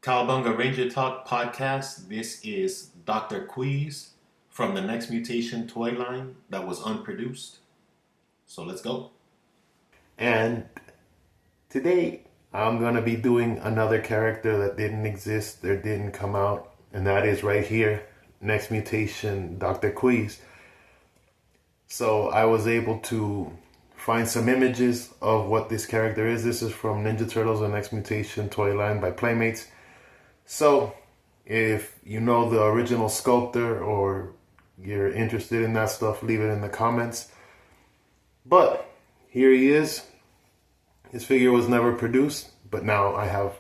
Cowabunga Ranger Talk podcast. This is Dr.Queeze from the Next Mutation toy line that was unproduced. So let's go. And today I'm going to be doing another character that didn't exist or didn't come out, and that is right here, Next Mutation Dr.Queeze. So I was able to find some images of what this character is. This is from Ninja Turtles: The Next Mutation toy line by Playmates. So if you know the original sculptor or you're interested in that stuff, leave it in the comments. But here he is. His figure was never produced, but now I have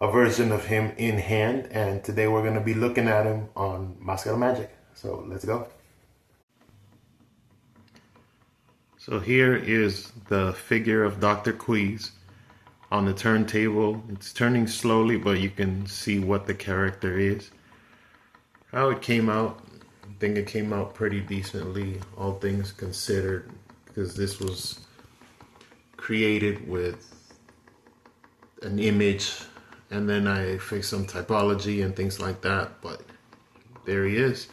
a version of him in hand, and today we're going to be looking at him on Máscara Magic. So let's go. So here is the figure of Dr. Queeze on the turntable. It's turning slowly, but you can see what the character is. How it came out, I think it came out pretty decently, all things considered, because this was created with an image and then I fixed some typology and things like that, but there he is.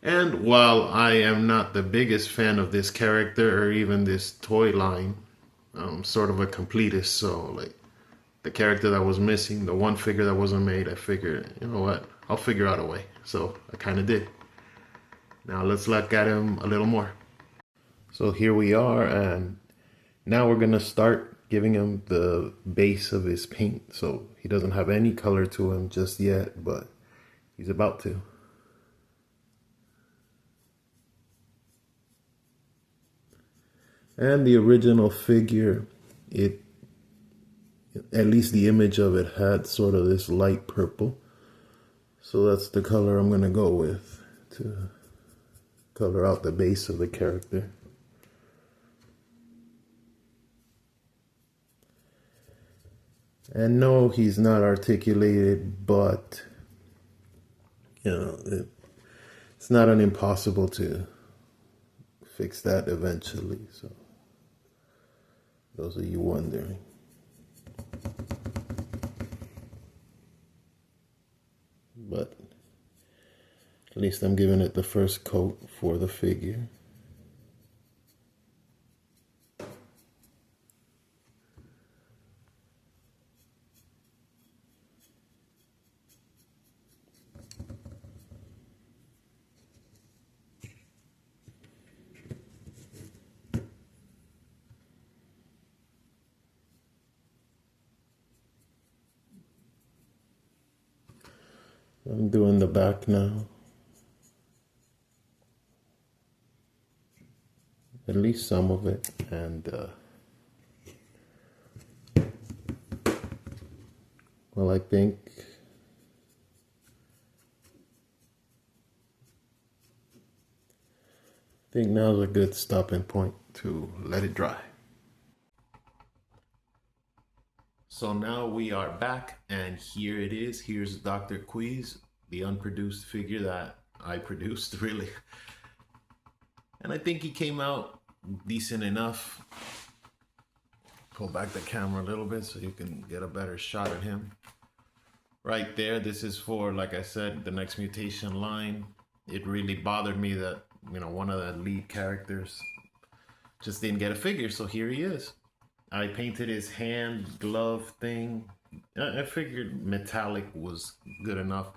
And while I am not the biggest fan of this character or even this toy line, I'm sort of a completist, so like the character that was missing, the one figure that wasn't made, I figured, you know what, I'll figure out a way. So I kind of did. Now let's look at him a little more. So here we are, and now we're gonna start giving him the base of his paint. So he doesn't have any color to him just yet, but he's about to. And the original figure, at least the image of it had sort of this light purple. So that's the color I'm gonna go with to color out the base of the character. And no, he's not articulated, but you know, it's not an impossible to fix that eventually. So those of you wondering. But at least I'm giving it the first coat for the figure. I'm doing the back now. At least some of it. And, well, I think now's a good stopping point to let it dry. So now we are back, and here it is. Here's Dr. Queeze, the unproduced figure that I produced, really. And I think he came out decent enough. Pull back the camera a little bit so you can get a better shot at him. Right there, this is for, like I said, the Next Mutation line. It really bothered me that, you know, one of the lead characters just didn't get a figure, so here he is. I painted his hand glove thing. I figured metallic was good enough.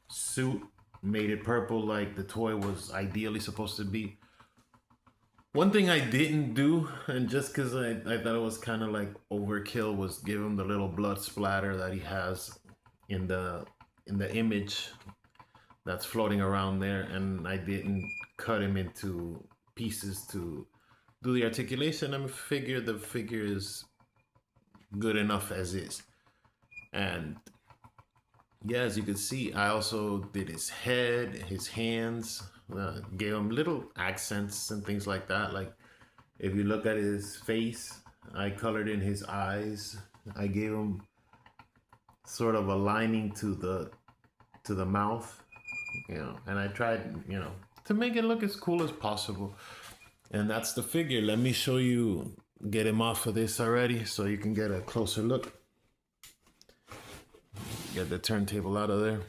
Suit, made it purple like the toy was ideally supposed to be. One thing I didn't do, and just because I thought it was kind of like overkill, was give him the little blood splatter that he has in the image that's floating around there, and I didn't cut him into pieces to do the articulation. I figure the figure is good enough as is. And yeah, as you can see, I also did his head, his hands, gave him little accents and things like that. Like if you look at his face, I colored in his eyes. I gave him sort of a lining to the mouth, you know, and I tried, you know, to make it look as cool as possible. And that's the figure. Let me show you, get him off of this already so you can get a closer look. Get the turntable out of there.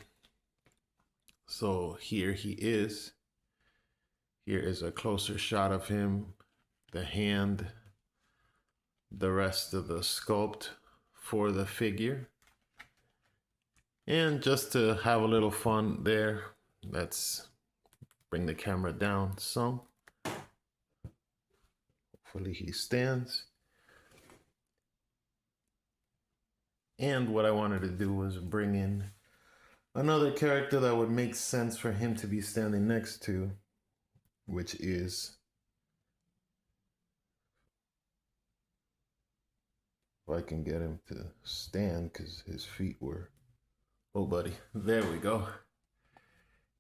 So here he is. Here is a closer shot of him, the hand, the rest of the sculpt for the figure. And just to have a little fun there, let's bring the camera down some. Hopefully he stands. And what I wanted to do was bring in another character that would make sense for him to be standing next to, which is, if I can get him to stand because his feet were, oh buddy, there we go.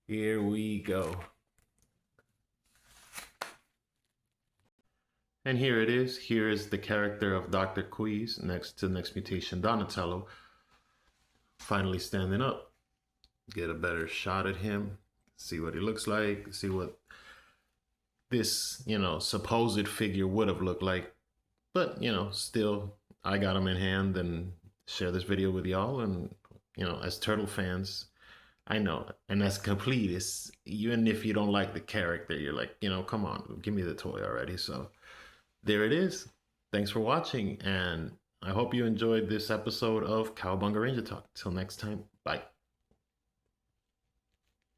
Here we go. And here it is. Here is the character of Dr. Queeze next to Next Mutation Donatello, finally standing up. Get a better shot at him, see what he looks like, see what this, supposed figure would have looked like. But, still, I got him in hand and share this video with y'all. And, as Turtle fans, I know, and as completists, even if you don't like the character, you're like, come on, give me the toy already. So there it is. Thanks for watching, and I hope you enjoyed this episode of Cowabunga Ranger Talk. Till next time, bye.